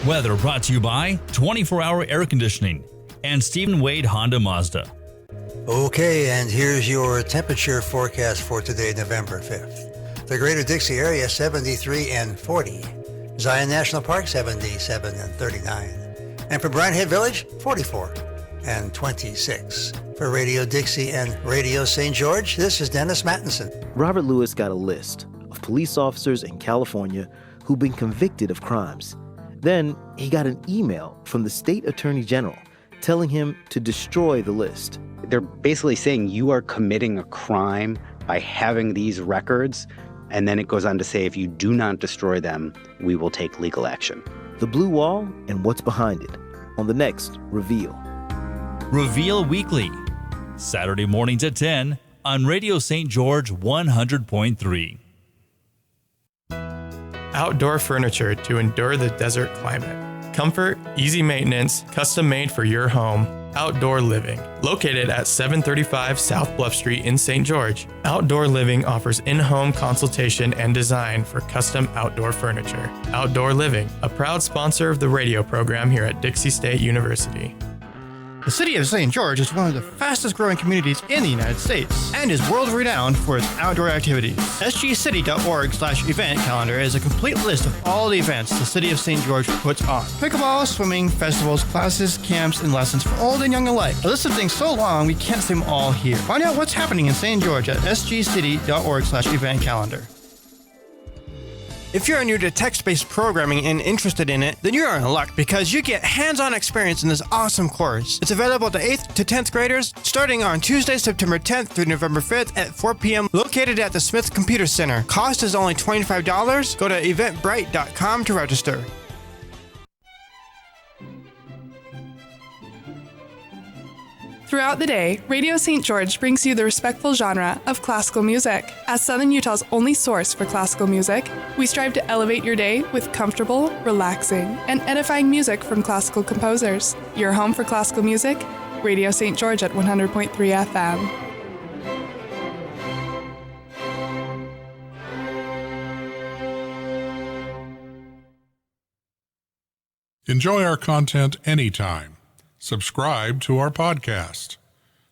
Weather brought to you by 24-hour air conditioning and Stephen Wade Honda Mazda. Okay, and here's your temperature forecast for today, November 5th. The greater Dixie area, 73 and 40. Zion National Park, 77 and 39. And for Bryan Head Village, 44 and 26. For Radio Dixie and Radio St. George, this is Dennis Mattinson. Robert Lewis got a list of police officers in California who've been convicted of crimes. Then he got an email from the state attorney general telling him to destroy the list. They're basically saying you are committing a crime by having these records. And then it goes on to say, if you do not destroy them, we will take legal action. The Blue Wall and what's behind it on the next Reveal. Reveal Weekly, Saturday mornings at 10 on Radio St. George 100.3. Outdoor furniture to endure the desert climate. Comfort, easy maintenance, custom made for your home. Outdoor Living. Located at 735 South Bluff Street in St. George, Outdoor Living offers in-home consultation and design for custom outdoor furniture. Outdoor Living, a proud sponsor of the radio program here at Dixie State University. The city of St. George is one of the fastest growing communities in the United States and is world renowned for its outdoor activities. sgcity.org/event calendar is a complete list of all the events the city of St. George puts on. Pickleball, swimming, festivals, classes, camps, and lessons for old and young alike. A list of things so long we can't say them all here. Find out what's happening in St. George at sgcity.org/event calendar. If you're new to text-based programming and interested in it, then you're in luck because you get hands-on experience in this awesome course. It's available to 8th to 10th graders starting on Tuesday, September 10th through November 5th at 4 p.m. located at the Smith Computer Center. Cost is only $25. Go to eventbrite.com to register. Throughout the day, Radio St. George brings you the respectful genre of classical music. As Southern Utah's only source for classical music, we strive to elevate your day with comfortable, relaxing, and edifying music from classical composers. Your home for classical music, Radio St. George at 100.3 FM. Enjoy our content anytime. Subscribe to our podcast.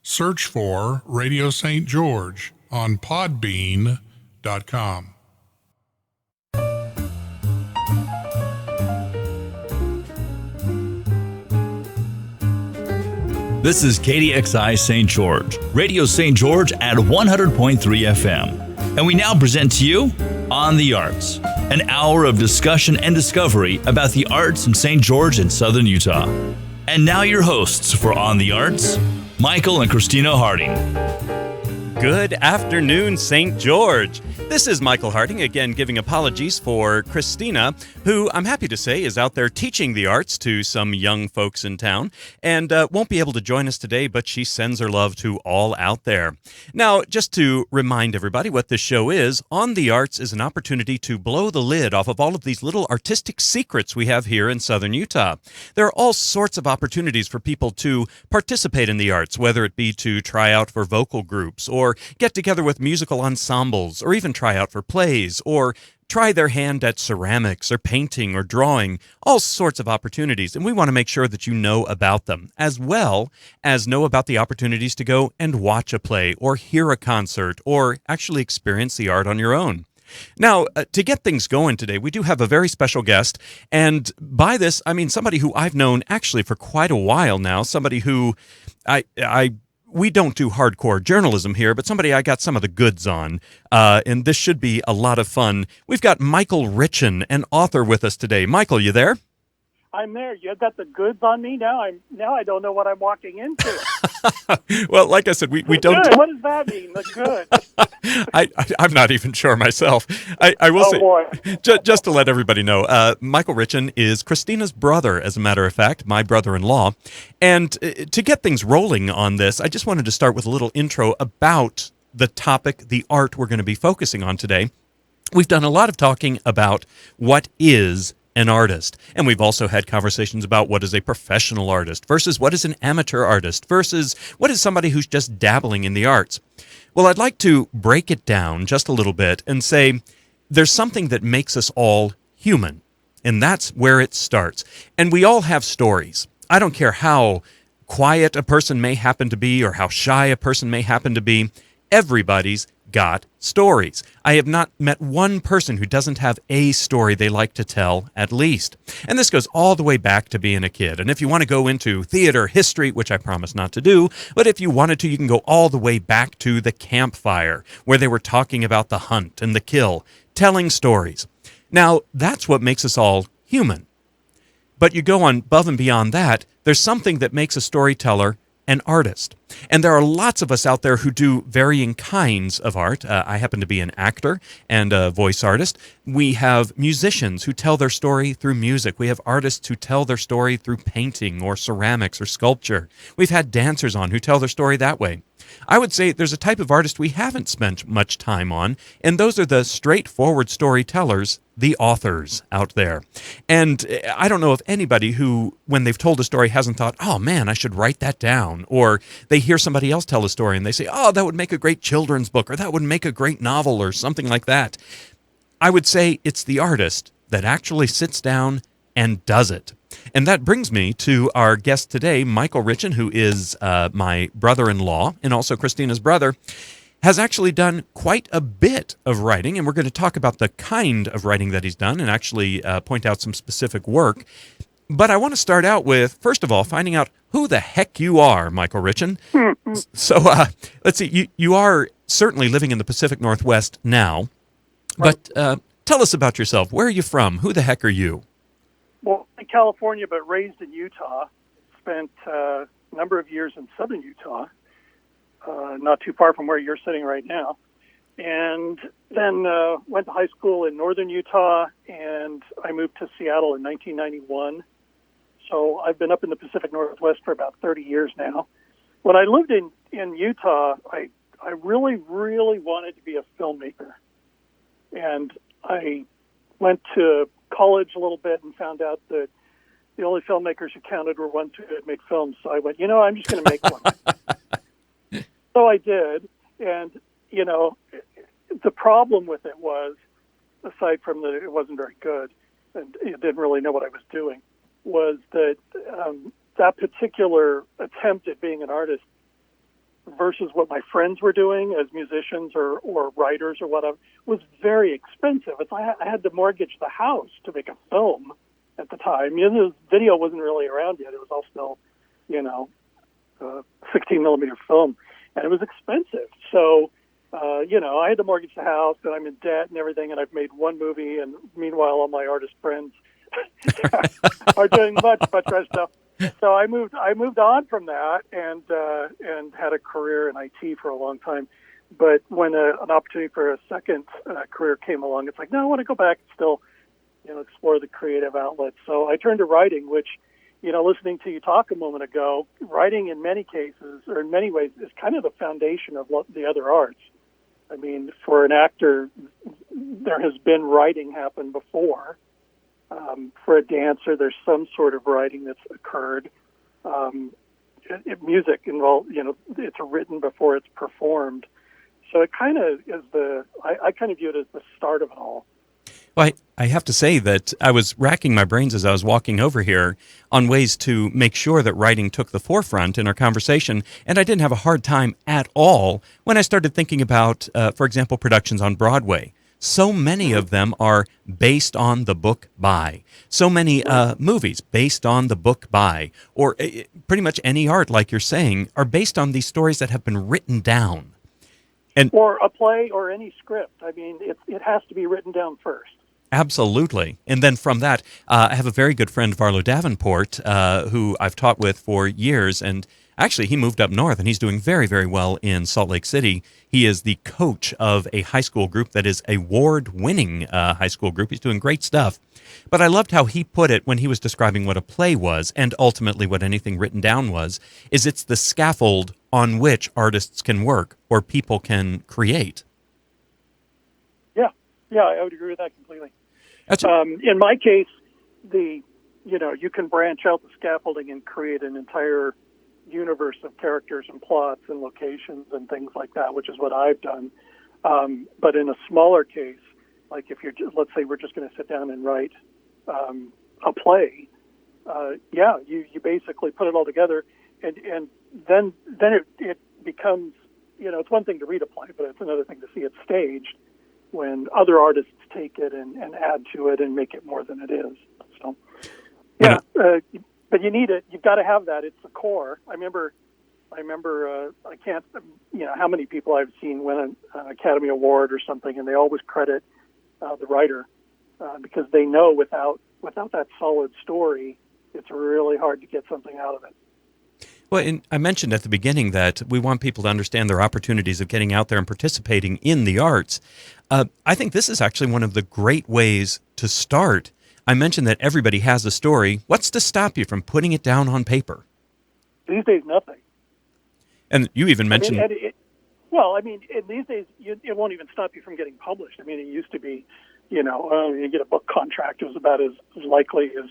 Search for Radio St. George on podbean.com. This is KDXI St. George, Radio St. George at 100.3 FM. And we now present to you On the Arts, an hour of discussion and discovery about the arts in St. George and Southern Utah. And now your hosts for On the Arts, Michael and Christina Harding. Good afternoon, St. George. This is Michael Harding, again giving apologies for Christina, who I'm happy to say is out there teaching the arts to some young folks in town, and won't be able to join us today, but she sends her love to all out there. Now, just to remind everybody what this show is, On the Arts is an opportunity to blow the lid off of all of these little artistic secrets we have here in Southern Utah. There are all sorts of opportunities for people to participate in the arts, whether it be to try out for vocal groups, or get together with musical ensembles, or even try out for plays, or try their hand at ceramics or painting or drawing, all sorts of opportunities. And we want to make sure that you know about them, as well as know about the opportunities to go and watch a play or hear a concert or actually experience the art on your own. Now, to get things going today, we do have a very special guest. And by this, I mean somebody who I've known actually for quite a while now, somebody who we don't do hardcore journalism here, but somebody I got some of the goods on, and this should be a lot of fun. We've got Michael Richan, an author, with us today. Michael, you there? I'm there. You got the goods on me now. I don't know what I'm walking into. Well, like I said, we don't. Good. What does that mean? The good. I'm not even sure myself. I will say, boy. Just to let everybody know, Michael Richan is Christina's brother, as a matter of fact, my brother-in-law. And to get things rolling on this, I just wanted to start with a little intro about the topic, the art we're going to be focusing on today. We've done a lot of talking about what is an artist. And we've also had conversations about what is a professional artist versus what is an amateur artist versus what is somebody who's just dabbling in the arts. Well, I'd like to break it down just a little bit and say there's something that makes us all human. And that's where it starts. And we all have stories. I don't care how quiet a person may happen to be or how shy a person may happen to be. Everybody's got stories. I have not met one person who doesn't have a story they like to tell, at least. And this goes all the way back to being a kid. And if you want to go into theater history, which I promise not to do, but if you wanted to, you can go all the way back to the campfire, where they were talking about the hunt and the kill, telling stories. Now, that's what makes us all human. But you go on above and beyond that, there's something that makes a storyteller an artist. And there are lots of us out there who do varying kinds of art. I happen to be an actor and a voice artist. We have musicians who tell their story through music. We have artists who tell their story through painting or ceramics or sculpture. We've had dancers on who tell their story that way. I would say there's a type of artist we haven't spent much time on, and those are the straightforward storytellers, the authors out there. And I don't know of anybody who, when they've told a story, hasn't thought, oh man, I should write that down. Or they hear somebody else tell a story and they say, oh, that would make a great children's book, or that would make a great novel, or something like that. I would say it's the artist that actually sits down and does it. And that brings me to our guest today, Michael Richan, who is my brother-in-law and also Christina's brother, has actually done quite a bit of writing, and we're going to talk about the kind of writing that he's done and actually point out some specific work. But I want to start out with, first of all, finding out who the heck you are, Michael Richan. So let's see, you are certainly living in the Pacific Northwest now, but tell us about yourself. Where are you from? Who the heck are you? Well, in California, but raised in Utah. Spent a number of years in southern Utah, not too far from where you're sitting right now. And then went to high school in northern Utah, and I moved to Seattle in 1991. So I've been up in the Pacific Northwest for about 30 years now. When I lived in Utah, I really, really wanted to be a filmmaker. And I went to college a little bit and found out that the only filmmakers who counted were ones who could make films. So I went, I'm just going to make one. So I did. And, the problem with it was, aside from that it wasn't very good and it didn't really know what I was doing, was that that particular attempt at being an artist versus what my friends were doing as musicians or writers or whatever was very expensive. I had to mortgage the house to make a film at the time. The video wasn't really around yet. It was all still, 16 millimeter film, and it was expensive. So, I had to mortgage the house, and I'm in debt and everything, and I've made one movie, and meanwhile, all my artist friends are doing much better stuff. So I moved on from that and had a career in IT for a long time. But when an opportunity for a second career came along, it's like, no, I want to go back and still, explore the creative outlets. So I turned to writing, which, listening to you talk a moment ago, writing in many cases or in many ways is kind of the foundation of the other arts. I mean, for an actor, there has been writing happen before. For a dancer, there's some sort of writing that's occurred. Music involved, it's written before it's performed. So it kind of is I kind of view it as the start of it all. Well, I have to say that I was racking my brains as I was walking over here on ways to make sure that writing took the forefront in our conversation, and I didn't have a hard time at all when I started thinking about, for example, productions on Broadway. So many of them are based on the book by. So many movies based on the book by. Or pretty much any art, like you're saying, are based on these stories that have been written down. Or a play or any script. I mean, it has to be written down first. Absolutely. And then from that, I have a very good friend, Varlo Davenport, who I've taught with for years, and actually, he moved up north, and he's doing very, very well in Salt Lake City. He is the coach of a high school group that is a award-winning high school group. He's doing great stuff. But I loved how he put it when he was describing what a play was, and ultimately what anything written down was, is it's the scaffold on which artists can work or people can create. Yeah, I would agree with that completely. In my case, you can branch out the scaffolding and create an entire universe of characters and plots and locations and things like that, which is what I've done. But in a smaller case, like if let's say we're just going to sit down and write a play, you basically put it all together, and then it becomes, it's one thing to read a play, but it's another thing to see it staged when other artists take it and add to it and make it more than it is. So, but you need it. You've got to have that. It's the core. I remember. I can't. How many people I've seen win an Academy Award or something, and they always credit the writer because they know without that solid story, it's really hard to get something out of it. Well, and I mentioned at the beginning that we want people to understand their opportunities of getting out there and participating in the arts. I think this is actually one of the great ways to start. I mentioned that everybody has a story. What's to stop you from putting it down on paper? These days, nothing. And you even mentioned... these days, it won't even stop you from getting published. I mean, it used to be, you get a book contract. It was about as likely as,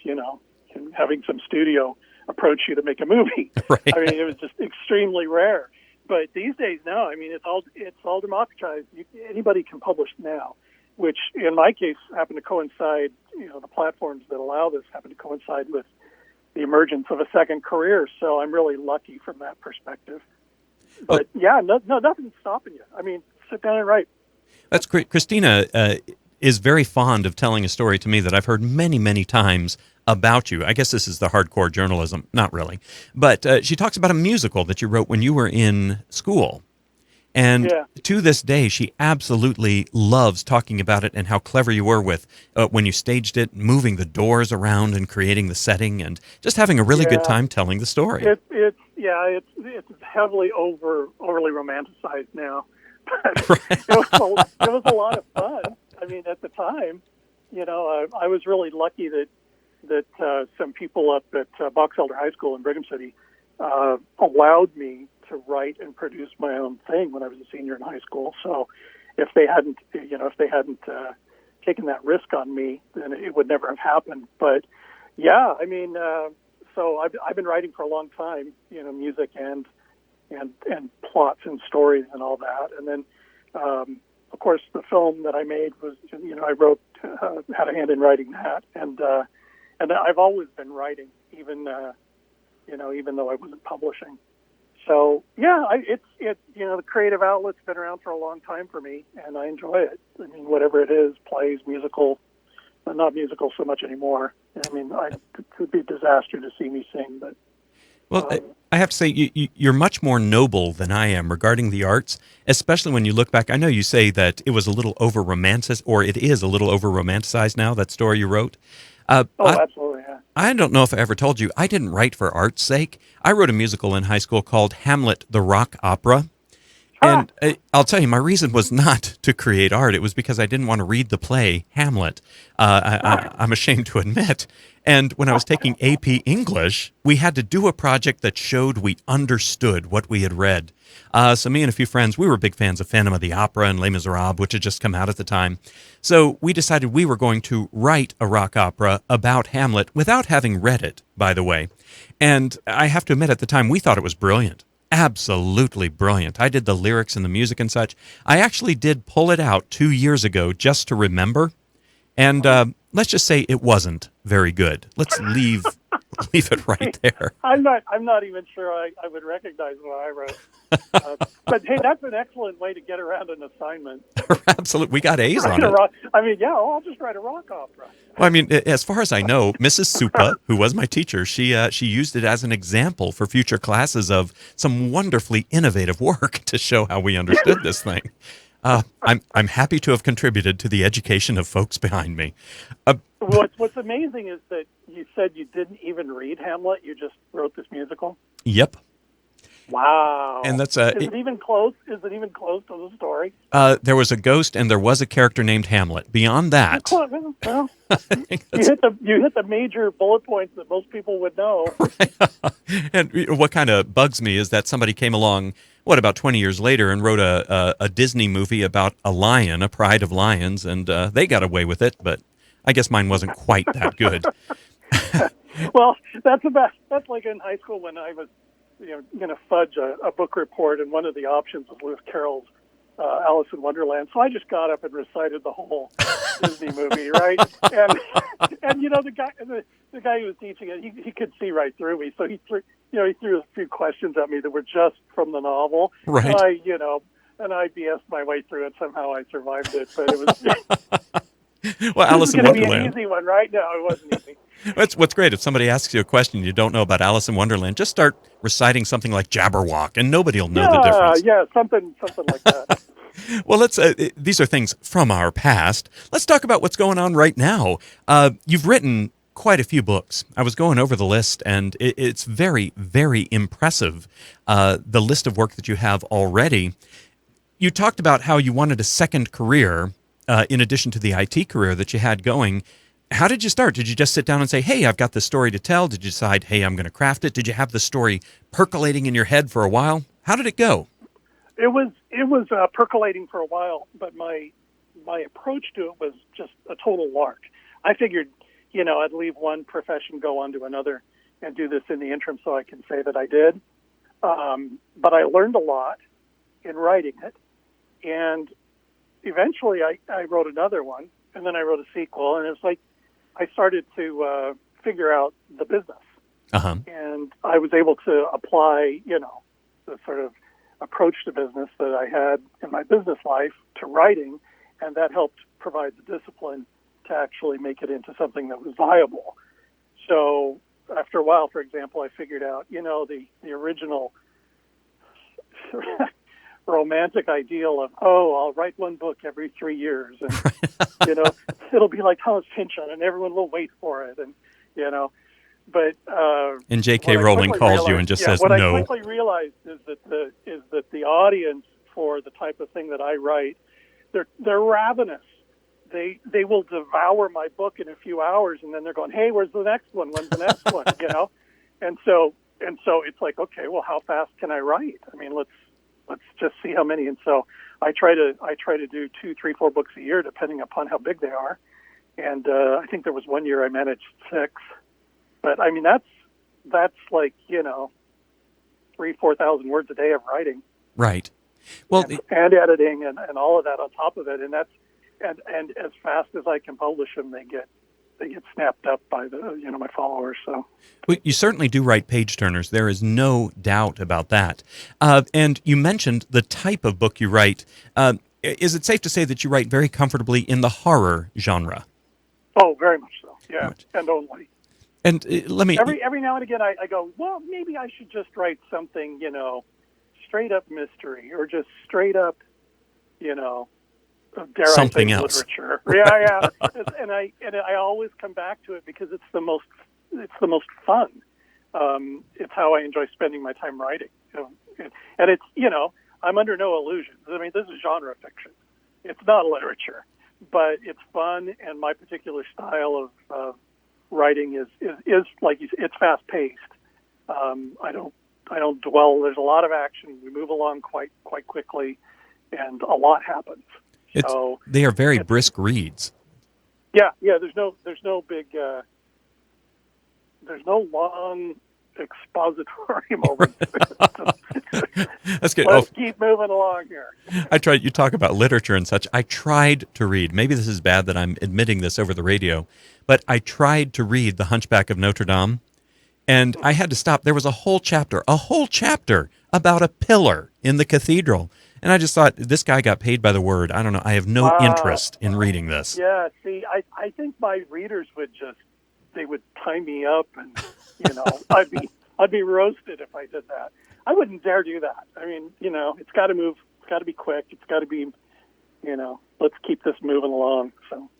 having some studio approach you to make a movie. Right. I mean, it was just extremely rare. But these days, no. I mean, it's all democratized. Anybody can publish now, which in my case happened to coincide. The platforms that allow this happen to coincide with the emergence of a second career. So I'm really lucky from that perspective. But nothing's stopping you. I mean, sit down and write. That's great. Christina is very fond of telling a story to me that I've heard many, many times about you. I guess this is the hardcore journalism. Not really. But she talks about a musical that you wrote when you were in school. And to this day, she absolutely loves talking about it and how clever you were with when you staged it, moving the doors around and creating the setting and just having a really good time telling the story. It's heavily overly romanticized now. But it was a lot of fun. I mean, at the time, I was really lucky that some people up at Box Elder High School in Brigham City allowed me to write and produce my own thing when I was a senior in high school. So if they hadn't taken that risk on me, then it would never have happened. But so I've been writing for a long time, music and plots and stories and all that. And then, of course, the film that I made was, I wrote, had a hand in writing that. And I've always been writing, even though I wasn't publishing. So the creative outlet's been around for a long time for me, and I enjoy it. I mean, whatever it is, plays, musical, not musical so much anymore. I mean, it would be a disaster to see me sing, but. Well, I have to say, you're much more noble than I am regarding the arts, especially when you look back. I know you say that it was a little over-romanticized, or it is a little over-romanticized now, that story you wrote. Absolutely, yeah. I don't know if I ever told you, I didn't write for art's sake. I wrote a musical in high school called Hamlet, the Rock Opera. And I'll tell you, my reason was not to create art. It was because I didn't want to read the play, Hamlet, I'm ashamed to admit. And when I was taking AP English, we had to do a project that showed we understood what we had read. So me and a few friends, we were big fans of Phantom of the Opera and Les Miserables, which had just come out at the time. So we decided we were going to write a rock opera about Hamlet without having read it, by the way. And I have to admit, at the time, we thought it was brilliant. Absolutely brilliant. I did the lyrics and the music and such. I actually did pull it out 2 years ago just to remember. And let's just say it wasn't very good. Let's leave it right there. I'm not even sure I would recognize what I wrote. But hey, that's an excellent way to get around an assignment. Absolutely. We got A's on it. I'll just write a rock opera. Well, I mean, as far as I know, Mrs. Supa, who was my teacher, she used it as an example for future classes of some wonderfully innovative work to show how we understood this thing. I'm happy to have contributed to the education of folks behind me. What's amazing is that you said you didn't even read Hamlet. You just wrote this musical. Yep. Wow. And that's is it even close? Is it even close to the story? There was a ghost and there was a character named Hamlet. Beyond that, well, you hit the major bullet points that most people would know. Right. And what kind of bugs me is that somebody came along, about 20 years later, and wrote a Disney movie about a lion, a pride of lions, and they got away with it. But I guess mine wasn't quite that good. Well, that's like in high school when I was going to fudge a book report, and one of the options was Lewis Carroll's Alice in Wonderland. So I just got up and recited the whole Disney movie, right? And you know, the guy who was teaching it, he could see right through me. So he threw a few questions at me that were just from the novel. Right. And I BS'd my way through it. Somehow I survived it, but it was. Well, Alice in Wonderland. This is going to be Wonderland. an easy one, right? No, it wasn't easy. What's great, if somebody asks you a question you don't know about Alice in Wonderland, just start reciting something like Jabberwock, and nobody will know the difference. Yeah, something like that. Well, these are things from our past. Let's talk about what's going on right now. You've written quite a few books. I was going over the list, and it's very, very impressive, the list of work that you have already. You talked about how you wanted a second career in addition to the IT career that you had going. How did you start? Did you just sit down and say, hey, I've got this story to tell? Did you decide, hey, I'm going to craft it? Did you have the story percolating in your head for a while? How did it go? It was percolating for a while, but my approach to it was just a total lark. I figured, I'd leave one profession, go on to another, and do this in the interim so I can say that I did. But I learned a lot in writing it, and eventually I wrote another one, and then I wrote a sequel, and it's like I started to figure out the business. Uh-huh. And I was able to apply, the sort of approach to business that I had in my business life to writing, and that helped provide the discipline to actually make it into something that was viable. So after a while, for example, I figured out, the original romantic ideal of, I'll write one book every 3 years, and, it'll be like Thomas Pynchon, and everyone will wait for it, and, but... and J.K. Rowling calls you and just says no. What I quickly realized is that the audience for the type of thing that I write, they're ravenous. They will devour my book in a few hours, and then they're going, hey, where's the next one? When's the next one? And so it's like, okay, well, how fast can I write? I mean, let's just see how many. And so I try to do 2, 3, 4 books a year, depending upon how big they are. And I think there was one year I managed 6. But I mean, that's like 3,000-4,000 words a day of writing. Right. Well, and editing and all of that on top of it. And that's and as fast as I can publish them, they get snapped up by my followers. So well, you certainly do write page turners. There is no doubt about that. And you mentioned the type of book you write. Is it safe to say that you write very comfortably in the horror genre? Oh, very much so. Yeah, and only. And let me every now and again I go, well, maybe I should just write something, straight up mystery, or just straight up, dare something I say, else. Literature. Yeah. and I always come back to it because it's the most fun. It's how I enjoy spending my time writing. And it's I'm under no illusions. I mean, this is genre fiction. It's not literature, but it's fun, and my particular style of writing is like it's fast paced. I don't dwell. There's a lot of action. We move along quite quickly, and a lot happens. So they are very brisk reads. Yeah. There's no big. There's no long expository moments. That's good. Let's keep moving along here. You talk about literature and such. I tried to read, maybe this is bad that I'm admitting this over the radio, but I tried to read The Hunchback of Notre Dame, and I had to stop. There was a whole chapter about a pillar in the cathedral. And I just thought, this guy got paid by the word. I don't know. I have no interest in reading this. Yeah, see, I think my readers they would tie me up, and I'd be roasted if I did that. I wouldn't dare do that. I mean, it's got to move. It's got to be quick. It's got to be, let's keep this moving along. So.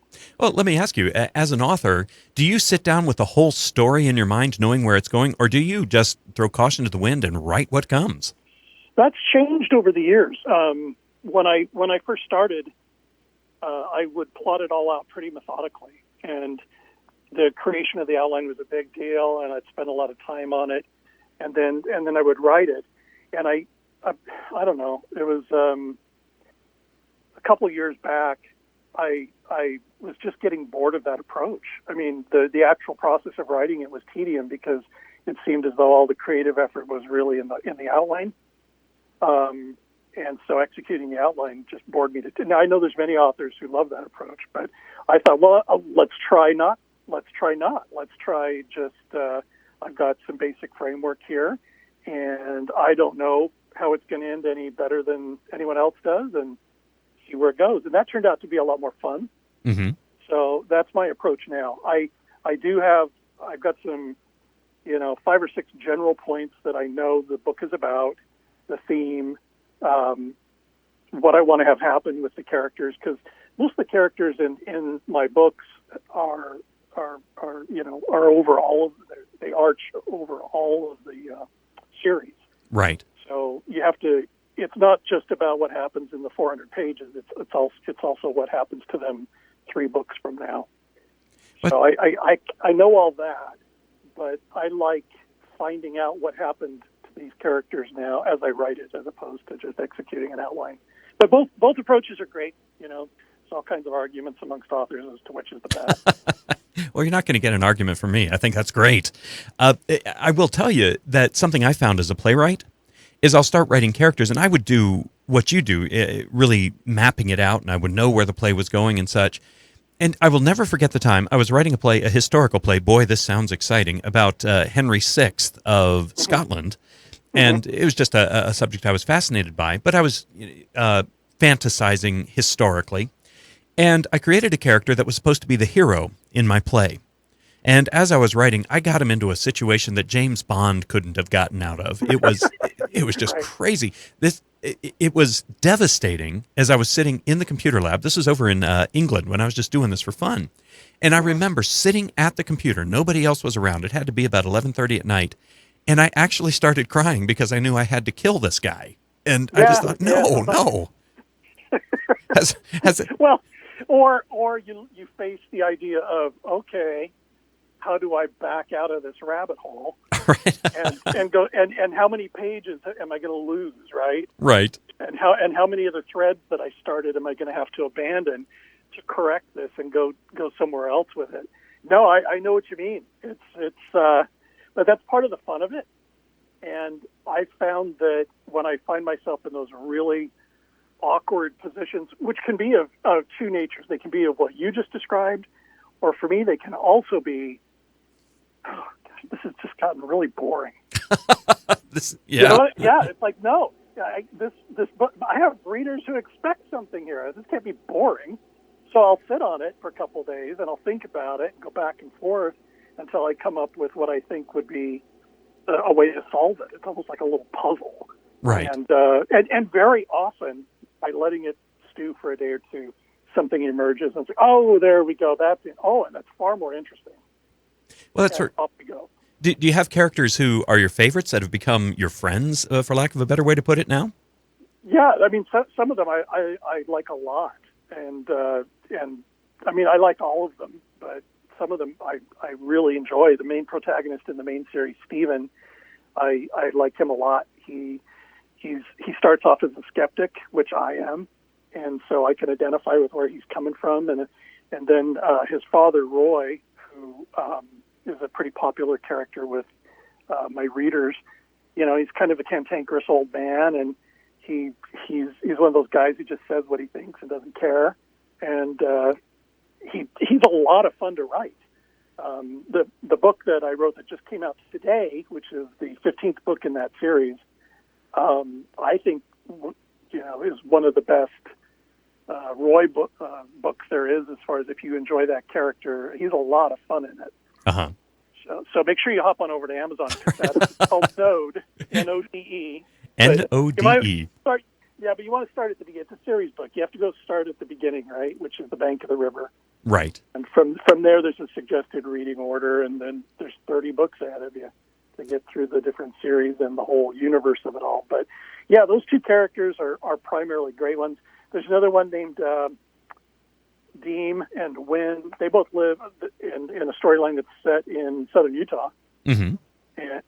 Well, let me ask you, as an author, do you sit down with the whole story in your mind, knowing where it's going, or do you just throw caution to the wind and write what comes? That's changed over the years. When I first started, I would plot it all out pretty methodically, and the creation of the outline was a big deal, and I'd spend a lot of time on it, and then I would write it, and I don't know. It was a couple of years back. I was just getting bored of that approach. I mean, the actual process of writing it was tedious because it seemed as though all the creative effort was really in the outline. And so executing the outline just bored me to death. Now, I know there's many authors who love that approach, but I thought, well, let's try not. Let's try just, I've got some basic framework here, and I don't know how it's going to end any better than anyone else does, and see where it goes. And that turned out to be a lot more fun. Mm-hmm. So that's my approach now. I've got some, 5 or 6 general points that I know the book is about, the theme, what I want to have happen with the characters, because most of the characters in my books are over all of they arch over all of the series. Right. So you have to. It's not just about what happens in the 400 pages. It's also what happens to them 3 books from now. But, so I know all that, but I like finding out what happened to these characters now as I write it, as opposed to just executing an outline. But both approaches are great. There's all kinds of arguments amongst authors as to which is the best. Well, you're not going to get an argument from me. I think that's great. I will tell you that something I found as a playwright is I'll start writing characters, and I would do what you do, really mapping it out, and I would know where the play was going and such. And I will never forget the time I was writing a play, a historical play. Boy, this sounds exciting, about Henry VI of Scotland. And it was just a subject I was fascinated by, but I was fantasizing historically. And I created a character that was supposed to be the hero in my play. And as I was writing, I got him into a situation that James Bond couldn't have gotten out of. It was just crazy. It was devastating as I was sitting in the computer lab. This was over in England when I was just doing this for fun. And I remember sitting at the computer. Nobody else was around. It had to be about 11:30 at night. And I actually started crying because I knew I had to kill this guy. And I just thought, no. Well, or you face the idea of, okay, how do I back out of this rabbit hole? Right. and go and how many pages am I going to lose, right? Right. And how many of the threads that I started am I going to have to abandon to correct this and go somewhere else with it? No, I know what you mean. But that's part of the fun of it. And I found that when I find myself in those really awkward positions, which can be of 2 natures. They can be of what you just described, or for me, they can also be, this has just gotten really boring. It's like, no, this book, I have readers who expect something here. This can't be boring. So I'll sit on it for a couple of days, and I'll think about it and go back and forth until I come up with what I think would be a way to solve it. It's almost like a little puzzle. Right. And very often, by letting it stew for a day or two, something emerges, and it's like, oh, there we go. That's it. Oh, and that's far more interesting. Well, that's off we go. Do you have characters who are your favorites that have become your friends, for lack of a better way to put it now? Yeah, I mean, some of them I like a lot, and I mean, I like all of them, but some of them I really enjoy. The main protagonist in the main series, Stephen, I like him a lot. He starts off as a skeptic, which I am, and so I can identify with where he's coming from. And then his father, Roy, who is a pretty popular character with my readers. He's kind of a cantankerous old man, and he's one of those guys who just says what he thinks and doesn't care. And he's a lot of fun to write. The book that I wrote that just came out today, which is the 15th book in that series, I think is one of the best Roy books there is, as far as if you enjoy that character. He's a lot of fun in it. Uh-huh. So make sure you hop on over to Amazon. It's called Node, N-O-D-E. N-O-D-E. But you want to start at the beginning. It's a series book. You have to go start at the beginning, right, which is the bank of the river. Right. And from there, there's a suggested reading order, and then there's 30 books ahead of you to get through the different series and the whole universe of it all. But, yeah, those 2 characters are primarily great ones. There's another one named Deem and Wynn. They both live in a storyline that's set in southern Utah. Mm-hmm.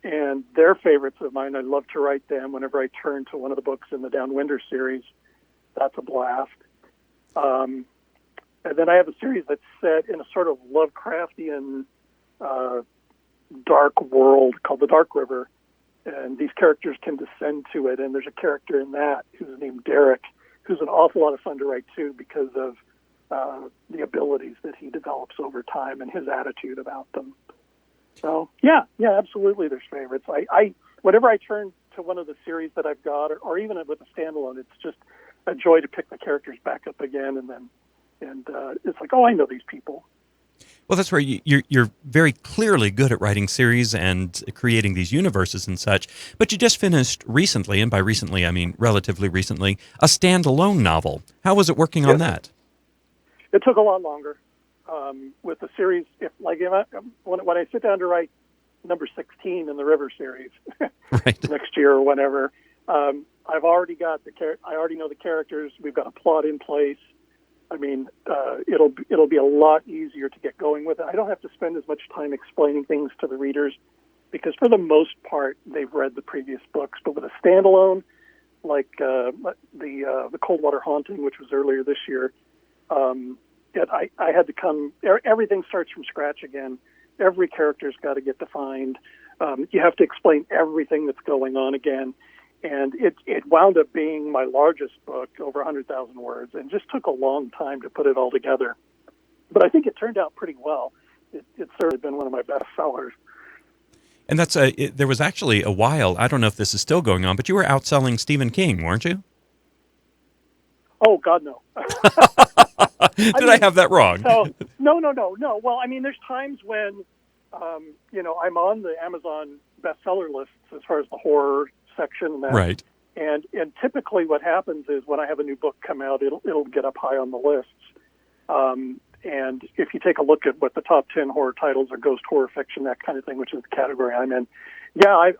And they're favorites of mine. I love to write them whenever I turn to one of the books in the Downwinder series. That's a blast. And then I have a series that's set in a sort of Lovecraftian dark world called the Dark River. and these characters can descend to it. And there's a character in that who's named Derek, who's an awful lot of fun to write too because of the abilities that he develops over time and his attitude about them. So yeah, absolutely, there's favorites. I whenever I turn to one of the series that I've got, or even with a standalone, it's just a joy to pick the characters back up again, and it's like, oh, I know these people. Well, that's where you're very clearly good at writing series and creating these universes and such. But you just finished recently, and by recently I mean relatively recently, a standalone novel. How was it working on that? It took a lot longer. With the series, when I sit down to write number 16 in the River series right. next year or whenever, I've already got I already know the characters. We've got a plot in place. I mean, it'll be a lot easier to get going with it. I don't have to spend as much time explaining things to the readers because for the most part they've read the previous books. But with a standalone, like the Coldwater Haunting, which was earlier this year, I had to come. Everything starts from scratch again. Every character's got to get defined. You have to explain everything that's going on again. And it wound up being my largest book, over 100,000 words, and just took a long time to put it all together. But I think it turned out pretty well. It's certainly been one of my best sellers. And that's there was actually a while, I don't know if this is still going on, but you were outselling Stephen King, weren't you? Oh, God, no. Did I have that wrong? So, no. Well, I mean, there's times when, I'm on the Amazon bestseller lists as far as the horror section and that. Right. And typically what happens is when I have a new book come out, it'll get up high on the lists. And if you take a look at what the top 10 horror titles are, ghost horror fiction, that kind of thing, which is the category I'm in, yeah,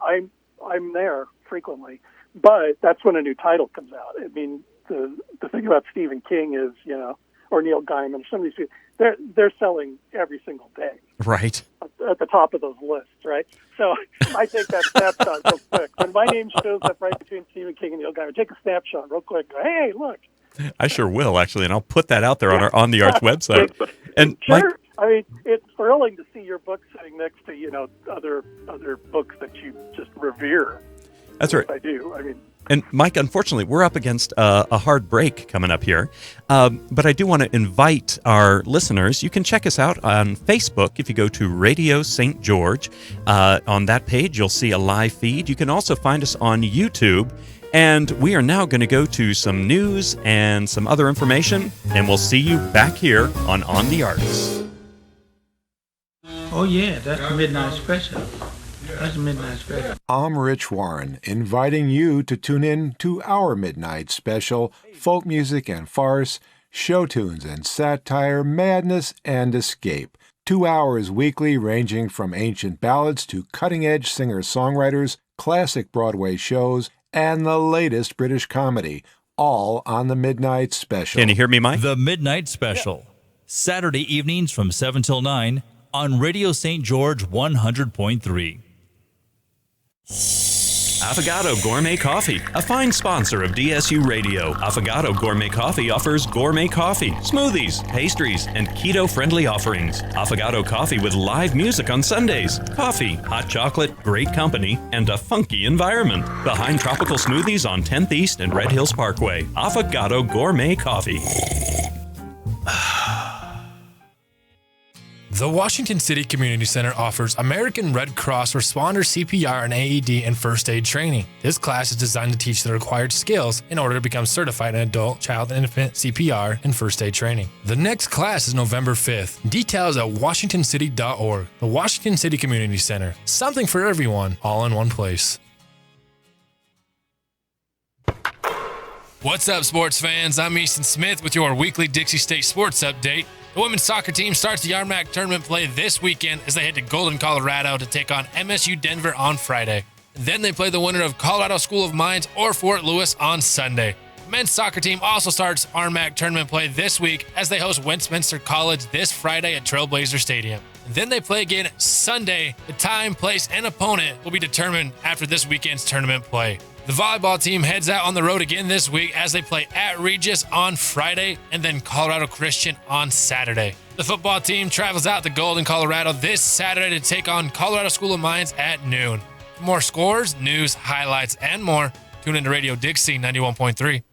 I'm there frequently. But that's when a new title comes out. I mean, the thing about Stephen King is, or Neil Gaiman, some of these people, they're selling every single day. Right. At the top of those lists, right? So I take that snapshot real quick. When my name shows up right between Stephen King and Neil Gaiman, take a snapshot real quick. Go, hey, look. I sure will, actually, and I'll put that out there on our On the Arts website. And sure. Mike, I mean, it's thrilling to see your book sitting next to, other books that you just revere. That's right. I do. I mean. And Mike, unfortunately, we're up against a hard break coming up here. But I do want to invite our listeners. You can check us out on Facebook if you go to Radio St. George. On that page, you'll see a live feed. You can also find us on YouTube. And we are now going to go to some news and some other information. And we'll see you back here on the Arts. Oh, yeah, that's the Midnight Special. That's a Midnight Special. I'm Rich Warren, inviting you to tune in to our Midnight Special, folk music and farce, show tunes and satire, madness and escape. 2 hours weekly ranging from ancient ballads to cutting-edge singer-songwriters, classic Broadway shows, and the latest British comedy, all on the Midnight Special. Can you hear me, Mike? The Midnight Special, Saturday evenings from 7 till 9 on Radio St. George 100.3. Affogato Gourmet Coffee, a fine sponsor of DSU Radio. Affogato Gourmet Coffee offers gourmet coffee, smoothies, pastries, and keto-friendly offerings. Affogato Coffee with live music on Sundays, coffee, hot chocolate, great company, and a funky environment. Behind tropical smoothies on 10th East and Red Hills Parkway. Affogato Gourmet Coffee. The Washington City Community Center offers American Red Cross Responder CPR and AED and first aid training. This class is designed to teach the required skills in order to become certified in adult, child, and infant CPR and first aid training. The next class is November 5th. Details at washingtoncity.org. The Washington City Community Center. Something for everyone, all in one place. What's up, sports fans? I'm Easton Smith with your weekly Dixie State Sports Update. The women's soccer team starts the RMAC tournament play this weekend as they head to Golden, Colorado to take on MSU Denver on Friday. Then they play the winner of Colorado School of Mines or Fort Lewis on Sunday. The men's soccer team also starts RMAC tournament play this week as they host Westminster College this Friday at Trailblazer Stadium. Then they play again Sunday. The time, place, and opponent will be determined after this weekend's tournament play. The volleyball team heads out on the road again this week as they play at Regis on Friday and then Colorado Christian on Saturday. The football team travels out to Golden, Colorado this Saturday to take on Colorado School of Mines at noon. For more scores, news, highlights, and more, tune into Radio Dixie 91.3.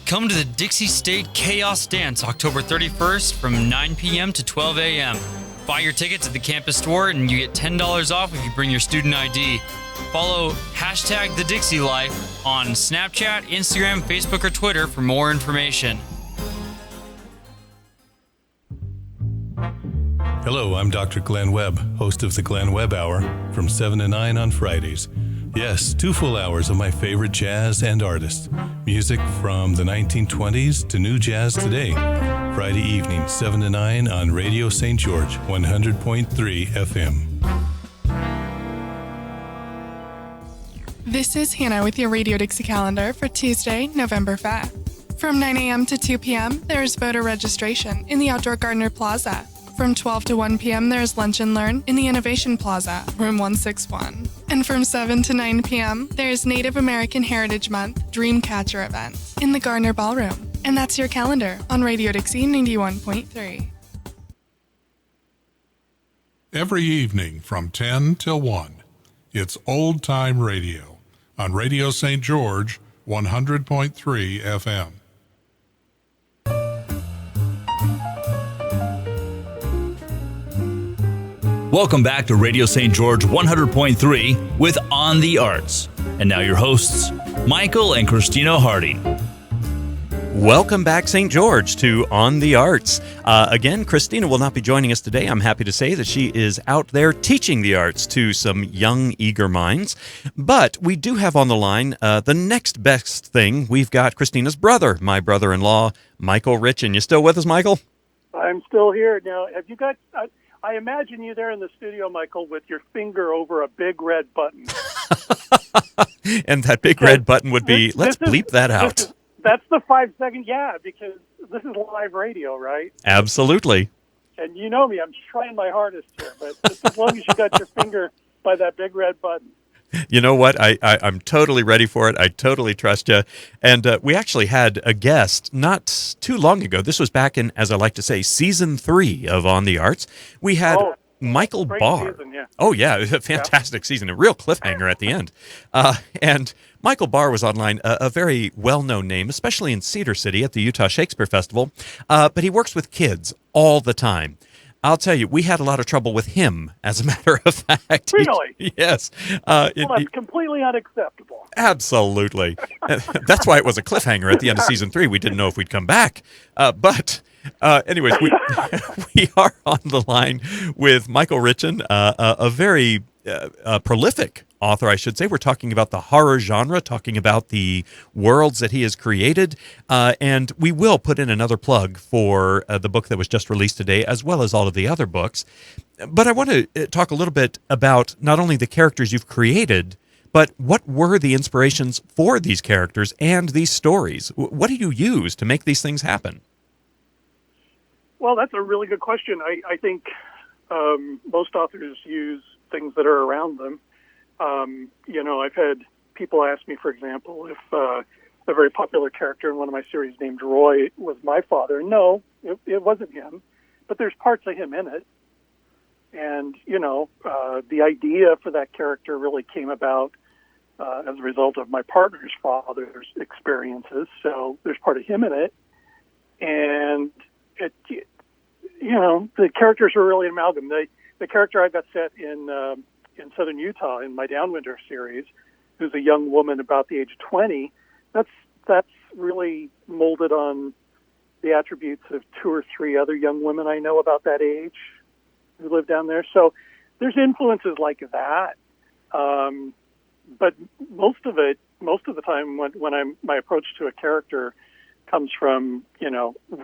Come to the Dixie State Chaos Dance October 31st from 9 p.m. to 12 a.m. Buy your tickets at the campus store and you get $10 off if you bring your student ID. Follow hashtag The Dixie Life on Snapchat, Instagram, Facebook, or Twitter for more information. Hello, I'm Dr. Glenn Webb, host of the Glenn Webb Hour from 7 to 9 on Fridays. Yes, 2 full hours of my favorite jazz and artists. Music from the 1920s to new jazz today. Friday evening, 7 to 9 on Radio St. George, 100.3 FM. This is Hannah with your Radio Dixie calendar for Tuesday, November 5th. From 9 a.m. to 2 p.m., there is voter registration in the Outdoor Gardner Plaza. From 12 to 1 p.m., there's Lunch and Learn in the Innovation Plaza, room 161. And from 7 to 9 p.m., there's Native American Heritage Month Dreamcatcher event in the Gardner Ballroom. And that's your calendar on Radio Dixie 91.3. Every evening from 10 till 1, it's Old Time Radio on Radio St. George, 100.3 FM. Welcome back to Radio St. George 100.3 with On the Arts. And now your hosts, Michael and Christina Harding. Welcome back, St. George, to On the Arts. Again, Christina will not be joining us today. I'm happy to say that she is out there teaching the arts to some young, eager minds. But we do have on the line the next best thing. We've got Christina's brother, my brother-in-law, Michael Richan. You still with us, Michael? I'm still here. Now, have you got... I imagine you there in the studio, Michael, with your finger over a big red button. And that big red button would be, let's bleep that out. That's the 5-second, because this is live radio, right? Absolutely. And you know me, I'm trying my hardest here, but just as long as you got your finger by that big red button. You know what? I'm totally ready for it. I totally trust you. And we actually had a guest not too long ago. This was back in, as I like to say, season 3 of On the Arts. We had Michael Barr. Season, yeah. Oh, yeah. It was a fantastic season. A real cliffhanger at the end. And Michael Barr was online, a very well-known name, especially in Cedar City at the Utah Shakespeare Festival. But he works with kids all the time. I'll tell you, we had a lot of trouble with him, as a matter of fact. Really? Yes. Well, that's completely unacceptable. Absolutely. That's why it was a cliffhanger at the end of season 3. We didn't know if we'd come back. But anyways, we are on the line with Michael Richan, a very prolific author, I should say. We're talking about the horror genre, talking about the worlds that he has created, and we will put in another plug for the book that was just released today, as well as all of the other books. But I want to talk a little bit about not only the characters you've created, but what were the inspirations for these characters and these stories? What do you use to make these things happen? Well, that's a really good question. I think most authors use things that are around them. I've had people ask me, for example, if a very popular character in one of my series named Roy was my father. No, it wasn't him, but there's parts of him in it. And, the idea for that character really came about as a result of my partner's father's experiences. So there's part of him in it. And, the characters are really an amalgam. The character I got set in southern Utah in my Downwinder series, who's a young woman about the age of 20, that's really molded on the attributes of 2 or 3 other young women I know about that age who live down there. So there's influences like that. But most of the time when my approach to a character comes from,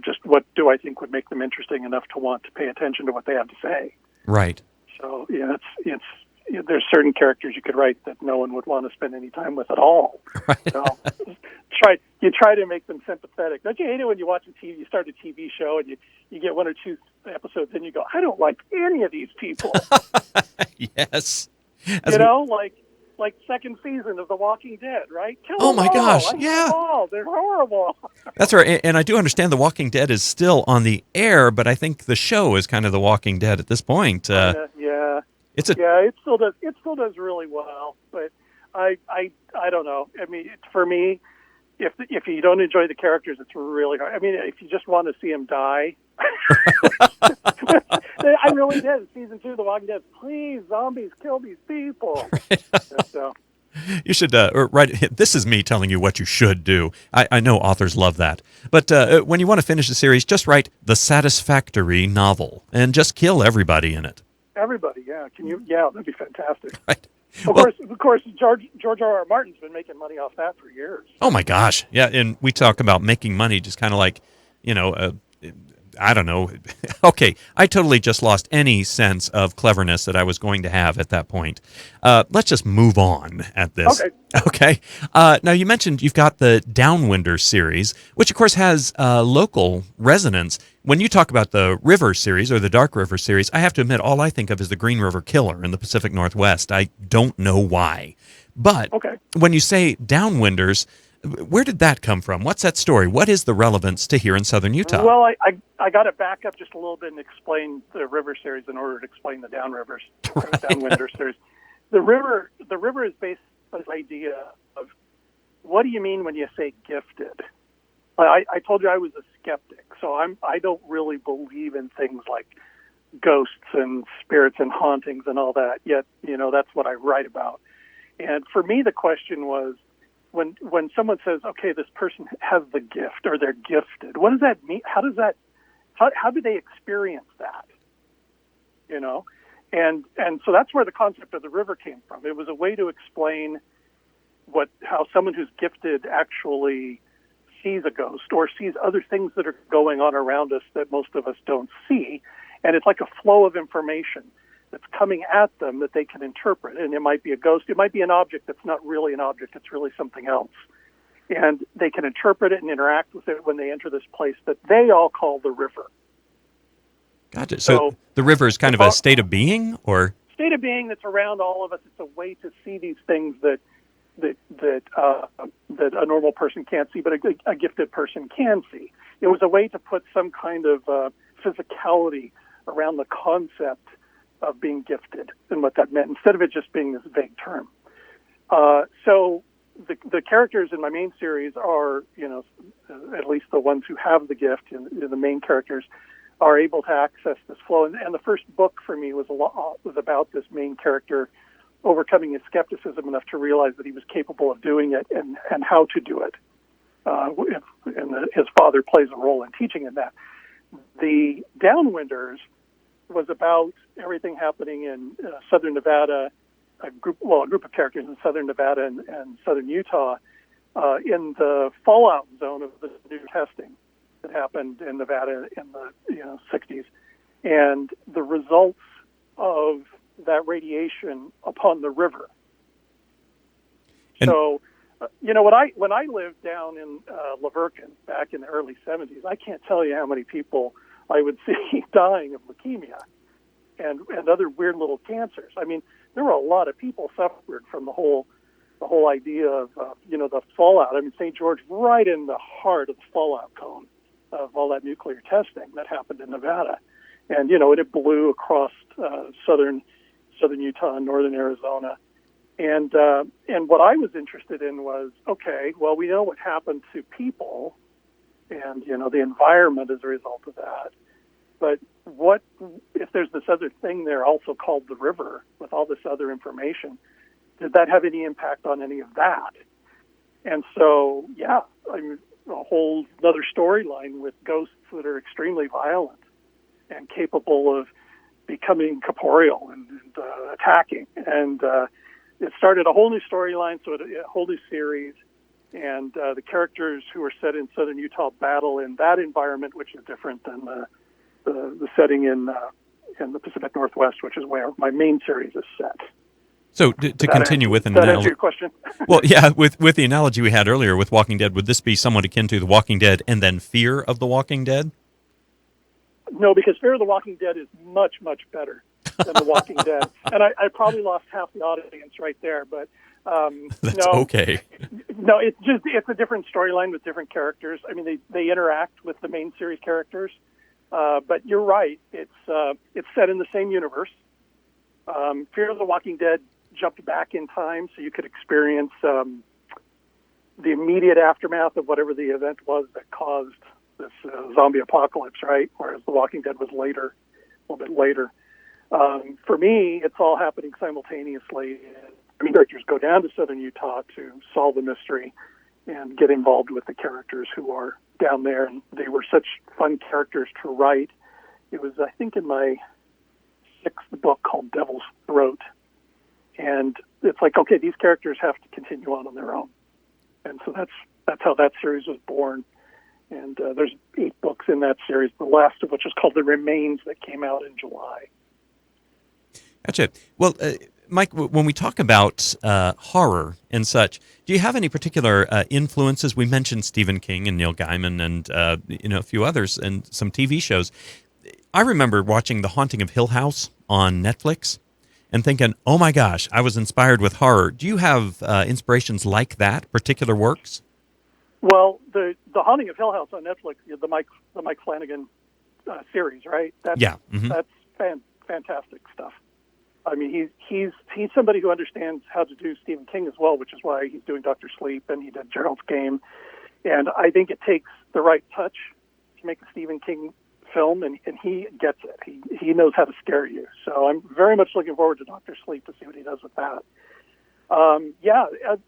just what do I think would make them interesting enough to want to pay attention to what they have to say. Right. So, there's certain characters you could write that no one would want to spend any time with at all. Right. So you try to make them sympathetic. Don't you hate it when you watch you start a TV show and you get 1 or 2 episodes and you go, I don't like any of these people. Yes. Like second season of The Walking Dead, right? Oh my gosh, yeah. They're horrible. That's right, and I do understand The Walking Dead is still on the air, but I think the show is kind of The Walking Dead at this point. Yeah. it still does. It still does really well, but I don't know. I mean, for me, if you don't enjoy the characters, it's really hard. I mean, if you just want to see them die, I really did. Season 2 of The Walking Dead. Please, zombies, kill these people. So. You should write. This is me telling you what you should do. I know authors love that. But when you want to finish the series, just write the satisfactory novel and just kill everybody in it. Everybody, yeah. Can you? Yeah, that'd be fantastic. Right. Of course, George R.R. Martin's been making money off that for years. Oh my gosh, yeah. And we talk about making money, just kind of like, I don't know. Okay, I totally just lost any sense of cleverness that I was going to have at that point. Let's just move on at this. Okay. Now, you mentioned you've got the Downwinder series, which, of course, has local resonance. When you talk about the River series or the Dark River series, I have to admit, all I think of is the Green River Killer in the Pacific Northwest. I don't know why. But when you say Downwinders, where did that come from? What's that story? What is the relevance to here in southern Utah? Well, I got to back up just a little bit and explain the River series in order to explain the Downwinder series. The River is based on this idea of what do you mean when you say gifted? I told you I was a skeptic, so I don't really believe in things like ghosts and spirits and hauntings and all that. Yet, that's what I write about. And for me, the question was, when someone says, okay, this person has the gift or they're gifted, what does that mean? How do they experience that? And so that's where the concept of the river came from. It was a way to explain how someone who's gifted actually sees a ghost or sees other things that are going on around us that most of us don't see. And it's like a flow of information that's coming at them that they can interpret. And it might be a ghost. It might be an object that's not really an object. It's really something else. And they can interpret it and interact with it when they enter this place that they all call the river. Gotcha. So the river is kind of a state of being, or? State of being that's around all of us. It's a way to see these things that a normal person can't see, but a gifted person can see. It was a way to put some kind of physicality around the concept of being gifted and what that meant, instead of it just being this vague term. So the characters in my main series are, at least the ones who have the gift, the main characters, are able to access this flow. And the first book for me was about this main character overcoming his skepticism enough to realize that he was capable of doing it and how to do it. And his father plays a role in teaching him that. The Downwinders was about everything happening in southern Nevada, a group of characters in southern Nevada and southern Utah in the fallout zone of the new testing that happened in Nevada in the 60s, and the results of that radiation upon the river. So, when I lived down in Laverkin back in the early 70s, I can't tell you how many people I would see dying of leukemia and other weird little cancers. I mean, there were a lot of people suffered from the whole idea of the fallout. I mean, St. George, right in the heart of the fallout cone of all that nuclear testing that happened in Nevada, and it blew across southern Utah and northern Arizona. And what I was interested in was, okay, well, we know what happened to people and, the environment as a result of that. But what if there's this other thing there also called the river with all this other information? Did that have any impact on any of that? And so, a whole other storyline with ghosts that are extremely violent and capable of becoming corporeal and attacking. And it started a whole new storyline, so a whole new series. And the characters who are set in southern Utah battle in that environment, which is different than the setting in the Pacific Northwest, which is where my main series is set. So to continue with an analogy. Does that analogy, answer your question? well, yeah, with the analogy we had earlier with Walking Dead, would this be somewhat akin to The Walking Dead and then Fear of the Walking Dead? No, because Fear of the Walking Dead is much, much better than The Walking Dead. And I probably lost half the audience right there, but that's okay. No, it's a different storyline with different characters. I mean, they interact with the main series characters, but you're right. It's set in the same universe. Fear of the Walking Dead jumped back in time so you could experience the immediate aftermath of whatever the event was that caused this zombie apocalypse, right? Whereas The Walking Dead was later, a little bit later. For me, it's all happening simultaneously. Characters go down to southern Utah to solve the mystery and get involved with the characters who are down there. And they were such fun characters to write. It was, I think, in my 6th book called Devil's Throat. And it's like, okay, these characters have to continue on their own. And so that's how that series was born. And there's 8 books in that series, the last of which is called The Remains, that came out in July. Gotcha. Well, Mike, when we talk about horror and such, do you have any particular influences? We mentioned Stephen King and Neil Gaiman and a few others and some TV shows. I remember watching The Haunting of Hill House on Netflix and thinking, oh my gosh, I was inspired with horror. Do you have inspirations like that, particular works? Well, the Haunting of Hill House on Netflix, the Mike Flanagan series, right? That's fantastic stuff. I mean, he's somebody who understands how to do Stephen King as well, which is why he's doing Dr. Sleep and he did Gerald's Game. And I think it takes the right touch to make a Stephen King film, and he gets it. He knows how to scare you. So I'm very much looking forward to Dr. Sleep to see what he does with that.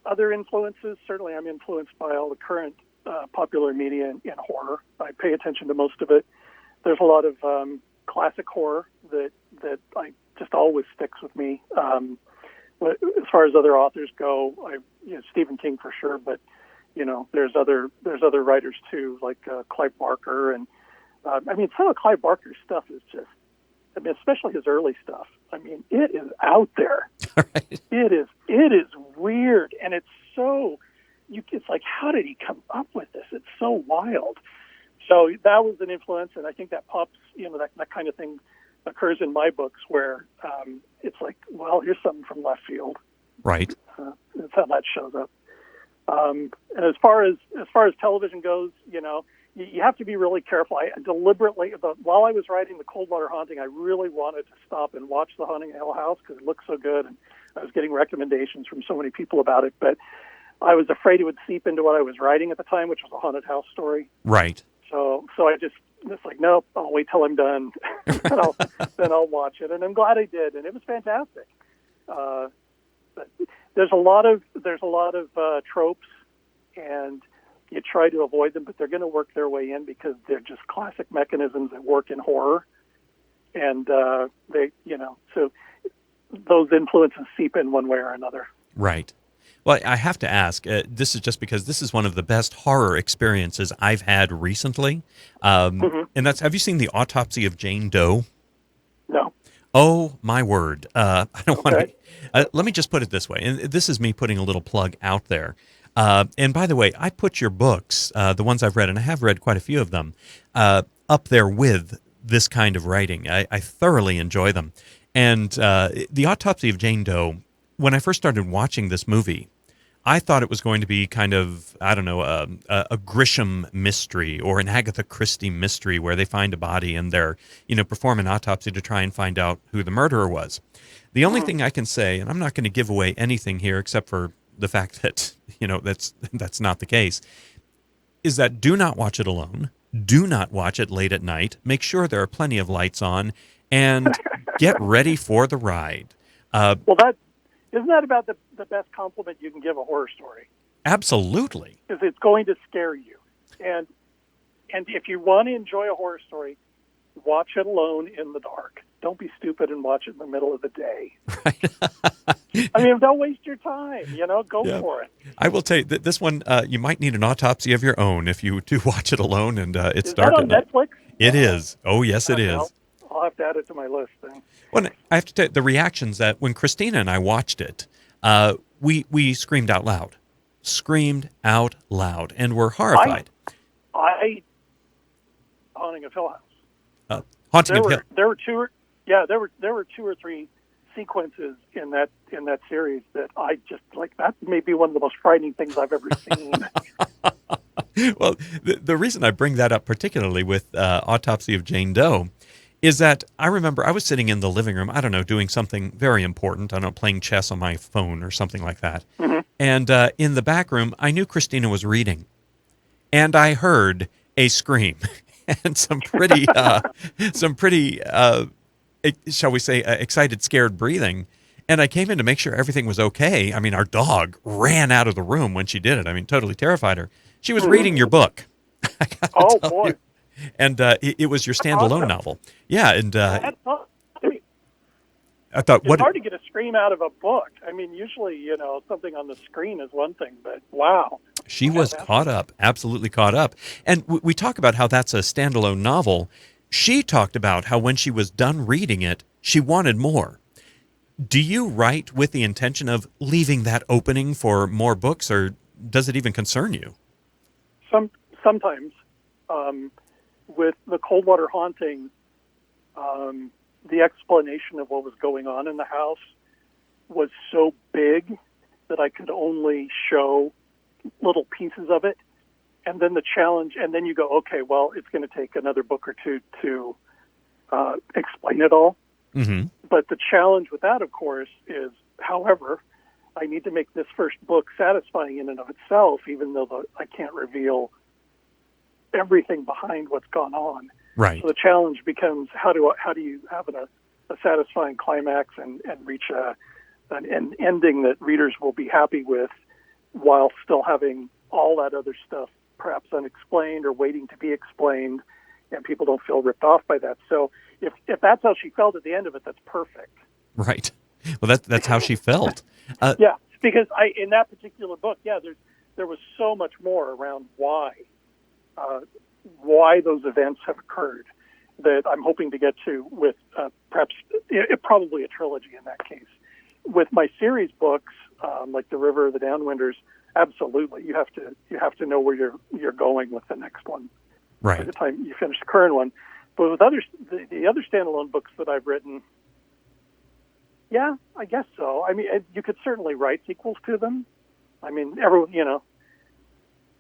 Other influences, certainly I'm influenced by all the current popular media in horror. I pay attention to most of it. There's a lot of classic horror that I just always sticks with me. As far as other authors go, Stephen King for sure, but there's other writers too, like Clive Barker, and some of Clive Barker's stuff is just, especially his early stuff. It is out there. Right. It is weird, and it's so. It's like, how did he come up with this? It's so wild. So that was an influence, and I think that pops. That kind of thing occurs in my books where it's like, well, here's something from left field. Right. That's how that shows up. And as far as television goes, you have to be really careful. I deliberately, while I was writing The Coldwater Haunting, I really wanted to stop and watch The Haunting of Hill House because it looked so good, and I was getting recommendations from so many people about it. But I was afraid it would seep into what I was writing at the time, which was a haunted house story. Right. So I just like, nope, I'll wait till I'm done, then I'll watch it. And I'm glad I did, and it was fantastic. But there's a lot of tropes, and you try to avoid them, but they're going to work their way in because they're just classic mechanisms that work in horror. And so those influences seep in one way or another. Right. Well, I have to ask, this is just because this is one of the best horror experiences I've had recently. And that's, have you seen The Autopsy of Jane Doe? No. Oh, my word. I don't want to. Let me just put it this way. And this is me putting a little plug out there. And by the way, I put your books, the ones I've read, and I have read quite a few of them, up there with this kind of writing. I thoroughly enjoy them. And The Autopsy of Jane Doe, when I first started watching this movie, I thought it was going to be kind of, I don't know, a Grisham mystery or an Agatha Christie mystery where they find a body and they're, perform an autopsy to try and find out who the murderer was. The only thing I can say, and I'm not going to give away anything here except for the fact that, that's not the case, is that do not watch it alone. Do not watch it late at night. Make sure there are plenty of lights on and get ready for the ride. Isn't that about the best compliment you can give a horror story? Absolutely. Because it's going to scare you. And if you want to enjoy a horror story, watch it alone in the dark. Don't be stupid and watch it in the middle of the day. Right. Don't waste your time, go for it. I will tell you that this one, you might need an autopsy of your own if you do watch it alone and it's is dark. Is that on Netflix? It is. Oh, yes, it is. I'll have to add it to my list then. Well, I have to tell you, the reactions that when Christina and I watched it, we screamed out loud. Screamed out loud and were horrified. Haunting of Hill House. Haunting of Hill. There were two or three sequences in that series that I just like. That may be one of the most frightening things I've ever seen. Well, the reason I bring that up particularly with Autopsy of Jane Doe is that I remember I was sitting in the living room, I don't know, doing something very important. I don't know, playing chess on my phone or something like that. Mm-hmm. And in the back room, I knew Christina was reading. And I heard a scream and some pretty, shall we say, excited, scared breathing. And I came in to make sure everything was okay. I mean, our dog ran out of the room when she did it. I mean, totally terrified her. She was reading your book. Oh, boy. You. And it was your standalone novel. Yeah, and I thought, it's hard to get a scream out of a book. I mean, usually, something on the screen is one thing, but wow. She was caught up, absolutely caught up. And we talk about how that's a standalone novel. She talked about how when she was done reading it, she wanted more. Do you write with the intention of leaving that opening for more books, or does it even concern you? Sometimes. With the Coldwater Haunting, the explanation of what was going on in the house was so big that I could only show little pieces of it. And then the challenge, and then you go, okay, well, it's going to take another book or two to explain it all. Mm-hmm. But the challenge with that, of course, is, however, I need to make this first book satisfying in and of itself, even though I can't reveal everything behind what's gone on. Right. So the challenge becomes how do you have a satisfying climax and reach an ending that readers will be happy with, while still having all that other stuff perhaps unexplained or waiting to be explained, and people don't feel ripped off by that. So if that's how she felt at the end of it, that's perfect. Right. Well, that's how she felt. Yeah, because in that particular book, there was so much more around why those events have occurred that I'm hoping to get to with perhaps probably a trilogy in that case. With my series books, like The River of the Downwinders, absolutely you have to know where you're going with the next one. Right. By the time you finish the current one. But with the other standalone books that I've written, yeah, I guess so. I mean, you could certainly write sequels to them. I mean, everyone,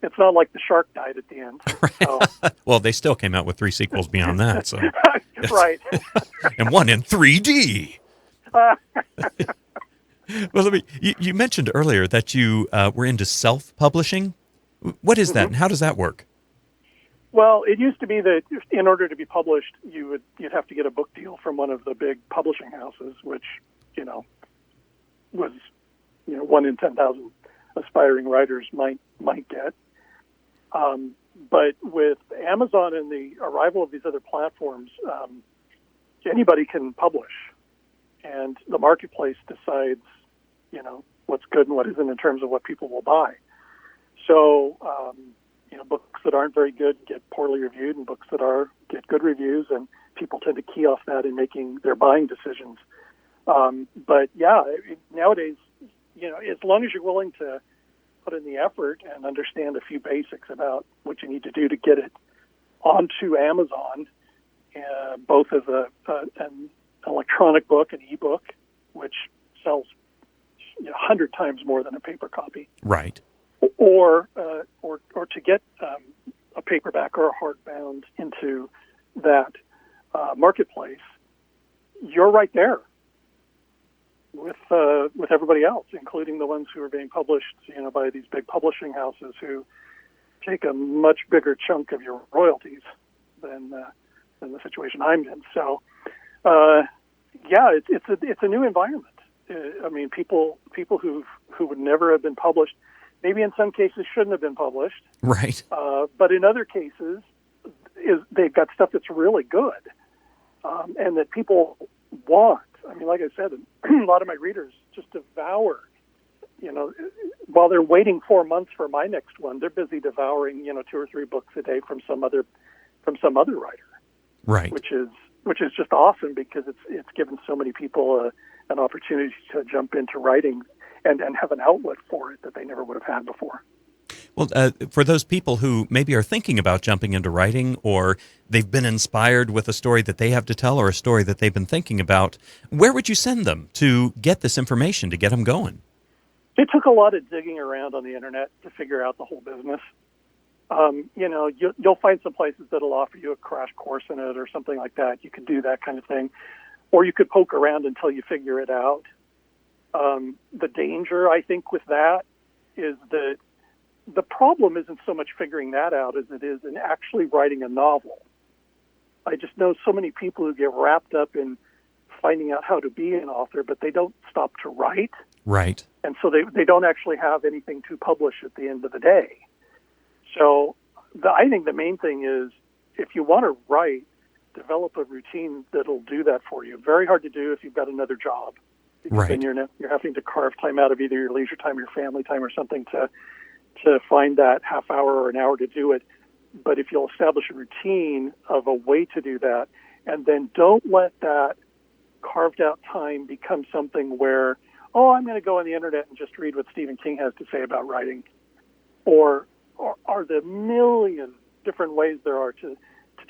it's not like the shark died at the end. So. Well, they still came out with 3 sequels beyond that. So. Right. And one in 3D. Well, you mentioned earlier that you were into self-publishing. What is that, and how does that work? Well, it used to be that in order to be published, you'd have to get a book deal from one of the big publishing houses, which, was, 1 in 10,000 aspiring writers might get. But with Amazon and the arrival of these other platforms, anybody can publish, and the marketplace decides, what's good and what isn't in terms of what people will buy. So, books that aren't very good get poorly reviewed, and books that get good reviews, and people tend to key off that in making their buying decisions. But yeah, nowadays, as long as you're willing to put in the effort and understand a few basics about what you need to do to get it onto Amazon, both as an electronic book, an ebook, which sells 100 times more than a paper copy. Right. Or to get a paperback or a hardbound into that marketplace, you're right there with everybody else, including the ones who are being published, by these big publishing houses who take a much bigger chunk of your royalties than the situation I'm in. So, it's a new environment. I mean, people who would never have been published, maybe in some cases shouldn't have been published. Right. But in other cases, they've got stuff that's really good, and that people want. I mean, like I said, a lot of my readers just devour. While they're waiting 4 months for my next one, they're busy devouring 2 or 3 books a day from some other writer. Right. Which is just awesome, because it's given so many people an opportunity to jump into writing and have an outlet for it that they never would have had before. Well, for those people who maybe are thinking about jumping into writing, or they've been inspired with a story that they have to tell or a story that they've been thinking about, where would you send them to get this information, to get them going? It took a lot of digging around on the internet to figure out the whole business. You'll find some places that'll offer you a crash course in it or something like that. You could do that kind of thing. Or you could poke around until you figure it out. The danger, I think, with that is that the problem isn't so much figuring that out as it is in actually writing a novel. I just know so many people who get wrapped up in finding out how to be an author, but they don't stop to write. Right. And so they don't actually have anything to publish at the end of the day. So I think the main thing is, if you want to write, develop a routine that'll do that for you. Very hard to do if you've got another job. Because right. then you're having to carve time out of either your leisure time or your family time or something to find that half hour or an hour to do it. But if you'll establish a routine of a way to do that, and then don't let that carved out time become something where, I'm going to go on the internet and just read what Stephen King has to say about writing, or are the million different ways there are to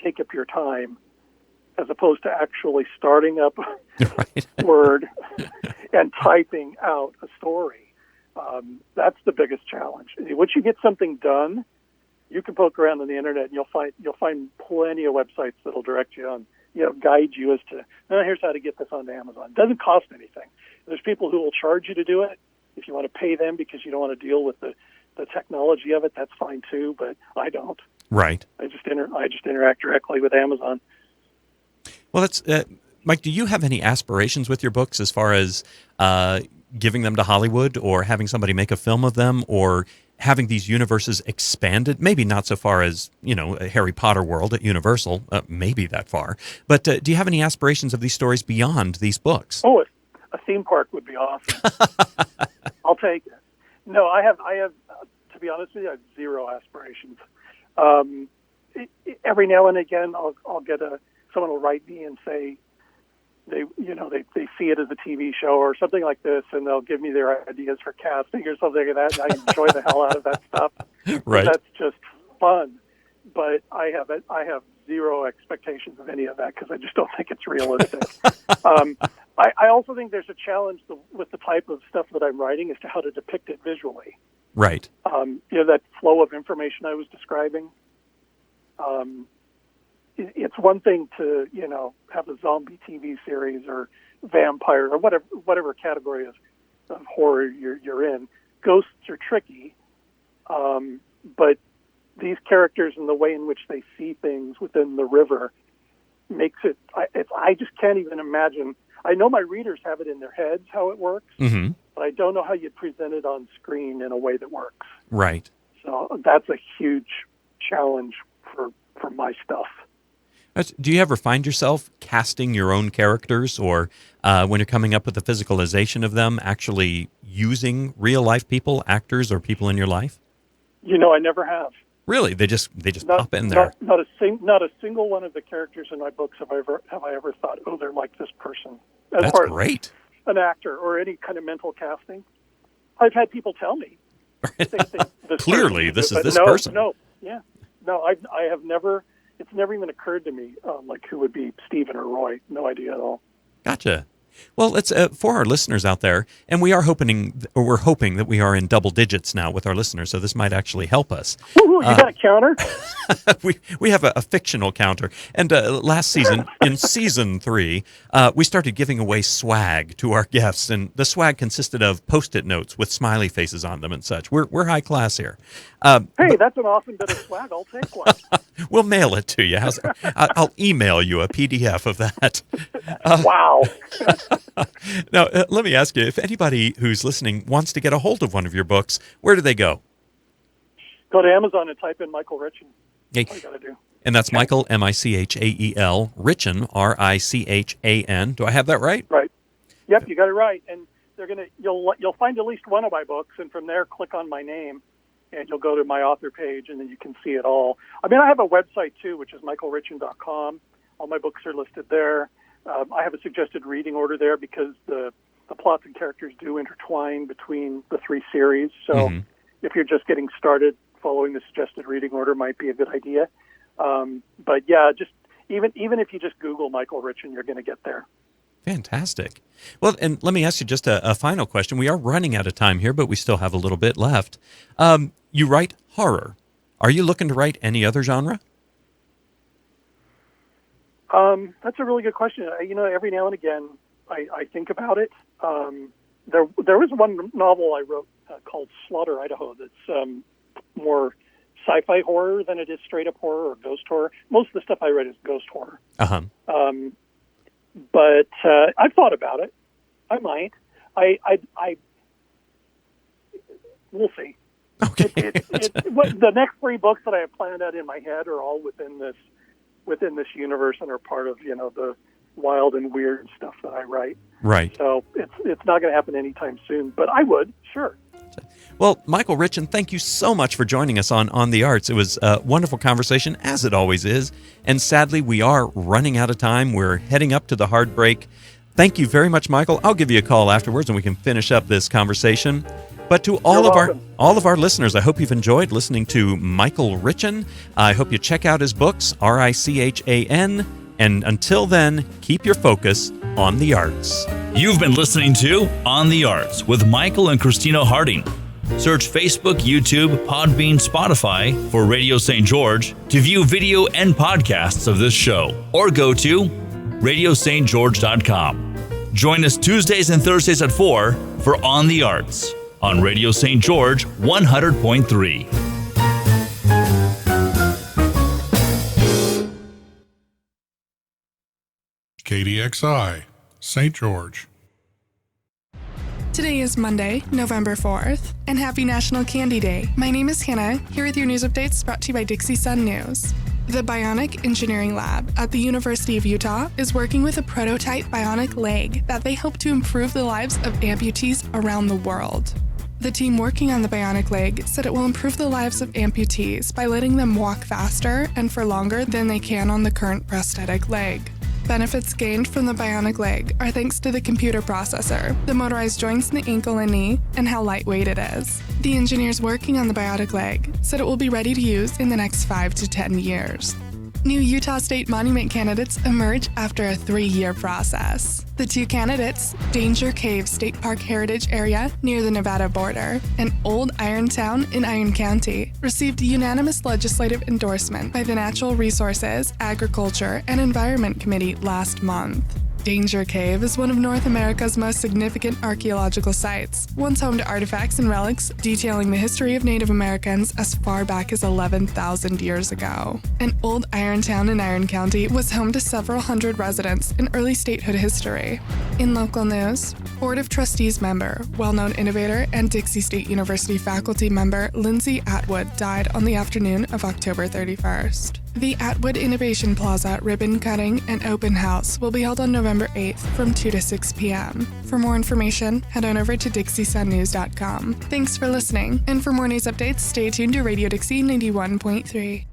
take up your time, as opposed to actually starting up Word and typing out a story. That's the biggest challenge. Once you get something done, you can poke around on the internet and you'll find plenty of websites that'll direct you on, guide you as to, here's how to get this onto Amazon. It doesn't cost anything. There's people who will charge you to do it. If you want to pay them because you don't want to deal with the technology of it, that's fine too, but I don't. Right. I just interact directly with Amazon. Well, that's Mike, do you have any aspirations with your books as far as giving them to Hollywood or having somebody make a film of them or having these universes expanded? Maybe not so far as, a Harry Potter world at Universal, maybe that far. But do you have any aspirations of these stories beyond these books? Oh, a theme park would be awesome. I'll take it. No, I have, to be honest with you, I have zero aspirations. Every now and again, I'll get someone will write me and say they see it as a TV show or something like this, and they'll give me their ideas for casting or something like that. And I enjoy the hell out of that stuff. Right. That's just fun. But I have zero expectations of any of that because I just don't think it's realistic. I also think there's a challenge with the type of stuff that I'm writing as to how to depict it visually. Right. That flow of information I was describing. It's one thing to, have a zombie TV series or vampire or whatever category of horror you're in. Ghosts are tricky, but these characters and the way in which they see things within the river makes it. I just can't even imagine. I know my readers have it in their heads how it works, mm-hmm. but I don't know how you present it on screen in a way that works. Right. So that's a huge challenge for my stuff. Do you ever find yourself casting your own characters or when you're coming up with the physicalization of them, actually using real-life people, actors, or people in your life? I never have. Really? They just pop in there? Not a single one of the characters in my books have I ever thought, they're like this person. That's great. An actor or any kind of mental casting. I've had people tell me. Clearly, this is this no, person. No, I have never. It's never even occurred to me, who would be Stephen or Roy. No idea at all. Gotcha. Well, let's for our listeners out there, and we're hoping that we are in double digits now with our listeners, so this might actually help us. Woo-hoo, you got a counter? we have a fictional counter, and last season, in season 3, we started giving away swag to our guests, and the swag consisted of Post-it notes with smiley faces on them and such. We're high class here. Hey, that's an awesome bit of swag. I'll take one. We'll mail it to you. I'll email you a PDF of that. Wow. Now, let me ask you, if anybody who's listening wants to get a hold of one of your books, where do they go? Go to Amazon and type in Michael Richan. Okay. That's all you got to do. And that's Michael, Michael, Richan, Richan. Do I have that right? Right. Yep, you got it right. And you'll find at least one of my books, and from there, click on my name, and you'll go to my author page, and then you can see it all. I have a website, too, which is michaelrichan.com. All my books are listed there. I have a suggested reading order there because the plots and characters do intertwine between the 3 series. So if you're just getting started, following the suggested reading order might be a good idea. But yeah, just even if you just Google Michael Richan, you're going to get there. Fantastic. Well, and let me ask you just a final question. We are running out of time here, but we still have a little bit left. You write horror. Are you looking to write any other genre? That's a really good question. Every now and again, I think about it. There was one novel I wrote called Slaughter, Idaho, that's more sci-fi horror than it is straight-up horror or ghost horror. Most of the stuff I read is ghost horror. Uh-huh. But I've thought about it. I might. We'll see. Okay. The next 3 books that I have planned out in my head are all within this universe and are part of the wild and weird stuff that I write. Right. So it's not going to happen anytime soon, but I would, sure. Well, Michael Richan, thank you so much for joining us on the Arts. It was a wonderful conversation, as it always is. And sadly, we are running out of time. We're heading up to the hard break. Thank you very much, Michael. I'll give you a call afterwards and we can finish up this conversation. But to all of our listeners, I hope you've enjoyed listening to Michael Richan. I hope you check out his books, Richan. And until then, keep your focus on the arts. You've been listening to On the Arts with Michael and Christina Harding. Search Facebook, YouTube, Podbean, Spotify for Radio St. George to view video and podcasts of this show, or go to radiostgeorge.com. Join us Tuesdays and Thursdays at 4 for On the Arts on Radio St. George 100.3. KDXI, St. George. Today is Monday, November 4th, and happy National Candy Day. My name is Hannah, here with your news updates brought to you by Dixie Sun News. The Bionic Engineering Lab at the University of Utah is working with a prototype bionic leg that they hope to improve the lives of amputees around the world. The team working on the bionic leg said it will improve the lives of amputees by letting them walk faster and for longer than they can on the current prosthetic leg. Benefits gained from the bionic leg are thanks to the computer processor, the motorized joints in the ankle and knee, and how lightweight it is. The engineers working on the bionic leg said it will be ready to use in the next 5 to 10 years. New Utah State Monument candidates emerge after a 3-year process. The 2 candidates, Danger Cave State Park Heritage Area near the Nevada border and Old Iron Town in Iron County, received unanimous legislative endorsement by the Natural Resources, Agriculture, and Environment Committee last month. Danger Cave is one of North America's most significant archaeological sites, once home to artifacts and relics detailing the history of Native Americans as far back as 11,000 years ago. And Old Iron Town in Iron County was home to several hundred residents in early statehood history. In local news, Board of Trustees member, well-known innovator, and Dixie State University faculty member Lindsay Atwood died on the afternoon of October 31st. The Atwood Innovation Plaza ribbon cutting and open house will be held on November 8th from 2 to 6 p.m. For more information, head on over to DixieSunNews.com. Thanks for listening, and for more news updates, stay tuned to Radio Dixie 91.3.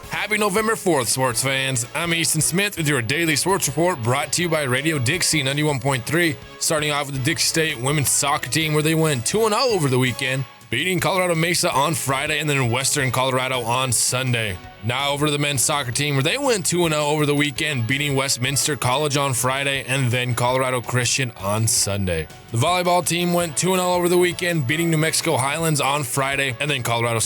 Happy November 4th, sports fans. I'm Easton Smith with your daily sports report brought to you by Radio Dixie 91.3. Starting off with the Dixie State women's soccer team where they went 2-0 over the weekend, beating Colorado Mesa on Friday and then Western Colorado on Sunday. Now over to the men's soccer team where they went 2-0 over the weekend, beating Westminster College on Friday and then Colorado Christian on Sunday. The volleyball team went 2-0 over the weekend, beating New Mexico Highlands on Friday and then Colorado